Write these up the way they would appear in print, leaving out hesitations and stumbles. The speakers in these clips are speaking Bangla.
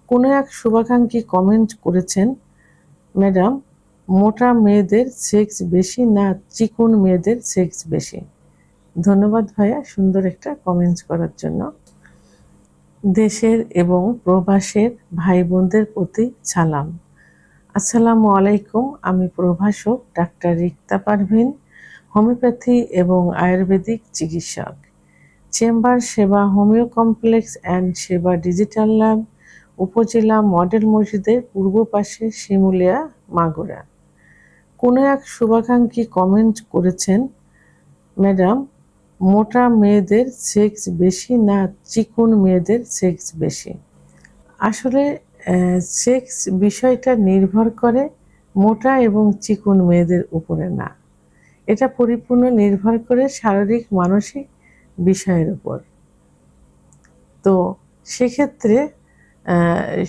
কোনো এক শুভাকাঙ্ক্ষী কমেন্ট করেছেন, ম্যাডাম, মোটা মেয়েদের সেক্স বেশি না চিকন মেয়েদের সেক্স বেশি? ধন্যবাদ ভাইয়া সুন্দর একটা কমেন্ট করার জন্য। দেশের এবং প্রবাসের ভাই বোনদের প্রতি সালাম। আসসালামু আলাইকুম। আমি প্রভাষক ডাক্তার রিক্তা পারভিন, হোমিওপ্যাথি এবং আয়ুর্বেদিক চিকিৎসক। চেম্বার সেবা হোমিও কমপ্লেক্স অ্যান্ড সেবা ডিজিটাল ল্যাব, উপজেলা মডেল মসজিদের পূর্ব পাশে, শিমুলিয়া, মাগুরা। কোনো এক শুভাকাঙ্ক্ষী কমেন্ট করেছেন, ম্যাডাম, মোটা মেয়েদের সেক্স বেশি না চিকন মেয়েদের সেক্স বেশি? আসলে সেক্স বিষয়টা নির্ভর করে মোটা এবং চিকন মেয়েদের উপরে না, এটা পরিপূর্ণ নির্ভর করে শারীরিক মানসিক বিষয়ের উপর। তো সেক্ষেত্রে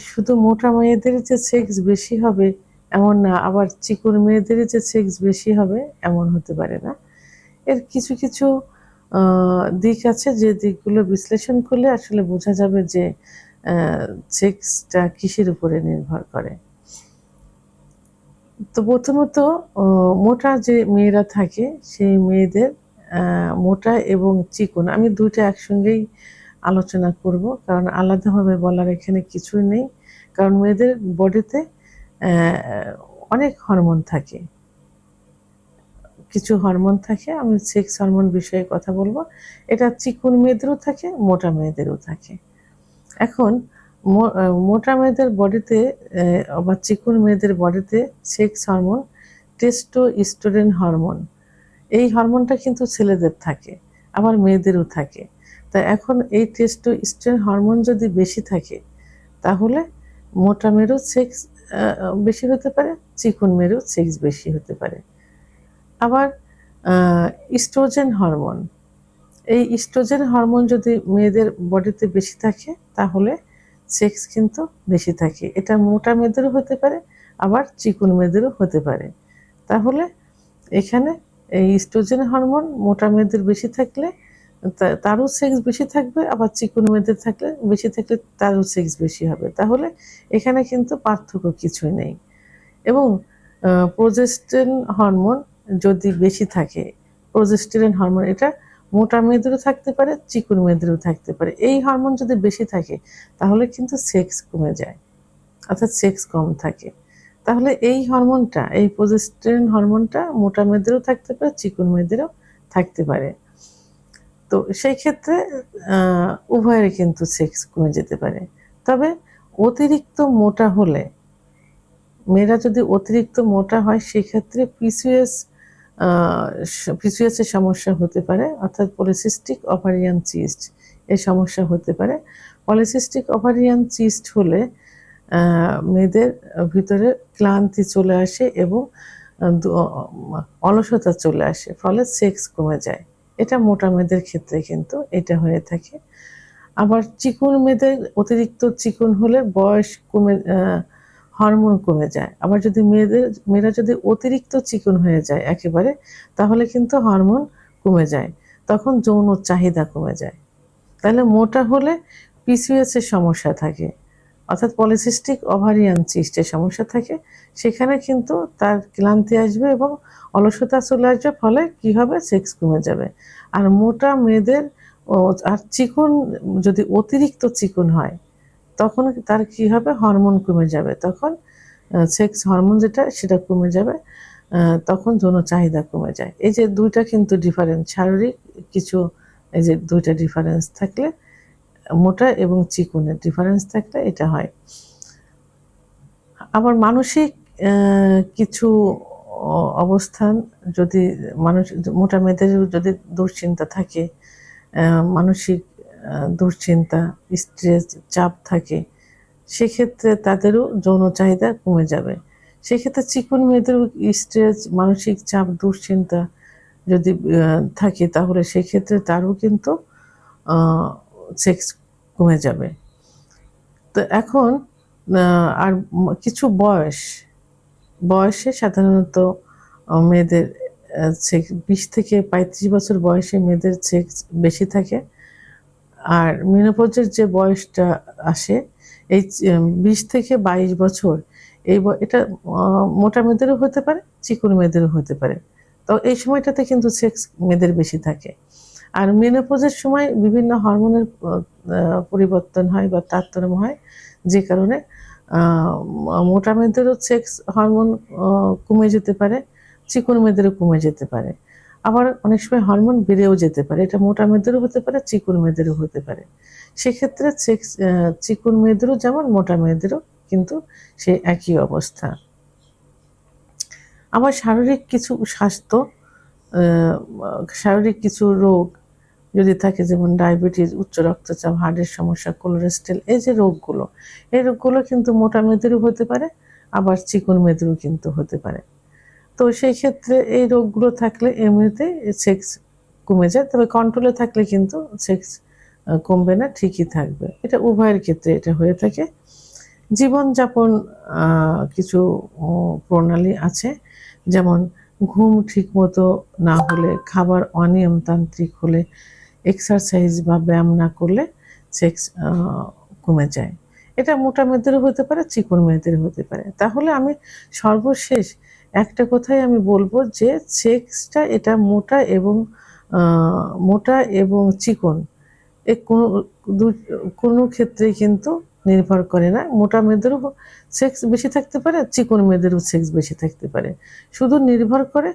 শুধু মোটা মেয়েদের যে সেক্স বেশি হবে এমন না, আবার চিকন মেয়েদের যে সেক্স বেশি হবে এমন হতে পারে না। এর কিছু কিছু দিক আছে, যে দিকগুলো বিশ্লেষণ করলে আসলে বোঝা যাবে যে সেক্সটা কিসের উপরে নির্ভর করে। তো প্রথমত মোটা যে মেয়েরা থাকে সেই মেয়েদের মোটা এবং চিকন, আমি দুইটা একসঙ্গেই আলোচনা করব, কারণ আলাদাভাবে বলার এখানে কিছুই নেই। কারণ মেয়েদের বডিতে অনেক হরমোন থাকে, কিছু হরমোন থাকে, আমি সেক্স হরমোন বিষয়ে কথা বলবো। এটা চিকন মেয়েদেরও থাকে, মোটা মেয়েদেরও থাকে। এখন মোটা মেয়েদের বডিতে বা চিকন মেয়েদের বডিতে সেক্স হরমোন টেস্টোস্টেরন হরমোন, এই হরমোনটা কিন্তু ছেলেদের থাকে, আবার মেয়েদেরও থাকে। তা এখন এই টেস্টোস্টেরন হরমোন যদি বেশি থাকে তাহলে মোটা মেয়েরও সেক্স বেশি হতে পারে, চিকন মেয়েরও সেক্স বেশি হতে পারে। আবার ইস্ট্রোজেন হরমোন, এই ইস্ট্রোজেন হরমোন যদি মেয়েদের বডিতে বেশি থাকে তাহলে সেক্স কিন্তু বেশি থাকে। এটা মোটা মেয়েদেরও হতে পারে, আবার চিকন মেয়েদেরও হতে পারে। তাহলে এখানে এই ইস্ট্রোজেন হরমোন মোটা মেয়েদের বেশি থাকলে তারও সেক্স বেশি থাকবে, আবার চিকন মেয়েদের থাকলে বেশি থাকলে তারও সেক্স বেশি হবে। তাহলে এখানে কিন্তু পার্থক্য কিছুই নেই। এবং প্রোজেস্টেরন হরমোন যদি বেশি থাকে, প্রোজেস্টেরন হরমোন এটা মোটা মেয়েদেরও থাকতে পারে, চিকন মেয়েদেরও থাকতে পারে। এই হরমোন যদি বেশি থাকে তাহলে কিন্তু সেক্স কমে যায়, অর্থাৎ সেক্স কম থাকে। তাহলে এই হরমোনটা, এই প্রোজেস্টেরন হরমোনটা মোটা মেয়েদেরও থাকতে পারে, চিকন মেয়েদেরও থাকতে পারে। তো সেই ক্ষেত্রে উভয়ের কিন্তু সেক্স কমে যেতে পারে। তবে অতিরিক্ত মোটা হলে, মেয়েরা যদি অতিরিক্ত মোটা হয় সেক্ষেত্রে পিসিওএস এর সমস্যা হতে পারে, অর্থাৎ পলিসিস্টিক ওভারিয়ান সিস্ট এর সমস্যা হতে পারে। পলিসিস্টিক ওভারিয়ান সিস্ট হলে মেয়েদের ভিতরে ক্লান্তি চলে আসে এবং অলসতা চলে আসে, ফলে সেক্স কমে যায়। এটা মোটা মেয়েদের ক্ষেত্রে কিন্তু এটা হয়ে থাকে। আবার চিকন মেয়েদের অতিরিক্ত চিকন হলে বয়স কমে, হরমোন কমে যায়। আবার যদি মেয়েরা যদি অতিরিক্ত চিকন হয়ে যায় একেবারে, তাহলে কিন্তু হরমোন কমে যায়, তখন যৌন চাহিদা কমে যায়। তাহলে মোটা হলে পিসিওএস এর সমস্যা থাকে, অর্থাৎ পলিসিস্টিক ওভারিয়ান সিস্টের সমস্যা থাকে, সেখানে কিন্তু তার ক্লান্তি আসবে এবং অলসতা চলে আসবে, ফলে কি হবে, সেক্স কমে যাবে। আর মোটা মেয়েদের আর চিকন যদি অতিরিক্ত চিকন হয় তখন তার কি হবে, হরমোন কমে যাবে, তখন সেক্স হরমোন যেটা সেটা কমে যাবে, তখন যৌন চাহিদা কমে যায়। এই যে দুইটা কিন্তু ডিফারেন্স, শারীরিক কিছু এই যে দুইটা ডিফারেন্স থাকলে, মোটা এবং চিকনের ডিফারেন্স থাকলে এটা হয়। আবার মানসিক কিছু অবস্থান, যদি মানুষ, মোটা মেয়েদের যদি দুশ্চিন্তা থাকে, মানসিক দুশ্চিন্তা, স্ট্রেস, চাপ থাকে, সেক্ষেত্রে তাদেরও যৌন চাহিদা কমে যাবে। সেক্ষেত্রে চিকন মেয়েদেরও স্ট্রেস, মানসিক চাপ, দুশ্চিন্তা যদি থাকে তাহলে সেক্ষেত্রে তারও কিন্তু সেক্স কমে যাবে। তো এখন আর কিছু বয়সে সাধারণত মেয়েদের 20 থেকে 35 বছর বয়সে মেয়েদের সেক্স বেশি থাকে। আর মেনোপজের যে বয়সটা আসে এই 20 থেকে 22 বছর এটা মোটা মেয়েদেরও হতে পারে, চিকন মেয়েদেরও হতে পারে। তো এই সময়টাতে কিন্তু সেক্স মেয়েদের বেশি থাকে। আর মেনোপজের সময় বিভিন্ন হরমোনের পরিবর্তন হয় বা তারতম্য হয়, যে কারণে মোটা মেয়েদেরও সেক্স হরমোন কমে যেতে পারে, চিকন মেয়েদেরও কমে যেতে পারে। আবার অনেক সময় হরমোন বেড়েও যেতে পারে, এটা মোটা মেয়েদেরও হতে পারে, চিকন মেয়েদেরও হতে পারে। সেক্ষেত্রে সেক্স চিকন মেয়েদেরও যেমন মোটা মেয়েদেরও কিন্তু সেই একই অবস্থা। আবার শারীরিক কিছু স্বাস্থ্য, শারীরিক কিছু রোগ যদি থাকে, যেমন ডায়াবেটিস, উচ্চ রক্তচাপ, হার্টের সমস্যা, কোলেস্টেরল, এই যে রোগগুলো, এই রোগগুলো কিন্তু মোটা মেয়েদেরও হতে পারে, আবার চিকন মেয়েদেরও কিন্তু হতে পারে। তো সেই ক্ষেত্রে এই রোগগুলো থাকলে এমনিতে সেক্স কমে যায়, তবে কন্ট্রোলে থাকলে কিন্তু সেক্স কমবে না, ঠিকই থাকবে। এটা উভয়ের ক্ষেত্রে এটা হয়ে থাকে। জীবনযাপন কিছু প্রণালী আছে, যেমন ঘুম ঠিকমতো না হলে, খাবার অনিয়মতান্ত্রিক হলে, এক্সারসাইজ বা ব্যায়াম না করলে সেক্স কমে যায়। এটা মোটা মেয়েদেরও হতে পারে, চিকন মেয়েদেরও হতে পারে। তাহলে আমি সর্বশেষ একটা কথাই আমি বলবো যে সেক্সটা এটা মোটা এবং চিকন, এ কোনো ক্ষেত্রেই কিন্তু নির্ভর করে না। মোটা মেয়েদেরও সেক্স বেশি থাকতে পারে, চিকন মেয়েদেরও সেক্স বেশি থাকতে পারে। শুধু নির্ভর করে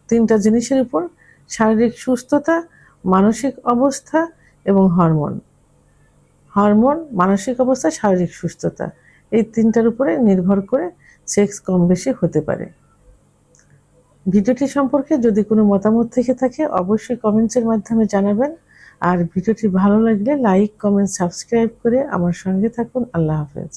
তিনটা জিনিসের উপর: শারীরিক সুস্থতা, মানসিক অবস্থা এবং হরমোন। মানসিক অবস্থা, শারীরিক সুস্থতা, এই তিনটার উপরে নির্ভর করে সেক্স কম বেশি হতে পারে। ভিডিওটি সম্পর্কে যদি কোনো মতামত থেকে থাকে অবশ্যই কমেন্টসের মাধ্যমে জানাবেন। আর ভিডিওটি ভালো লাগলে লাইক, কমেন্ট, সাবস্ক্রাইব করে আমার সঙ্গে থাকুন। আল্লাহ হাফেজ।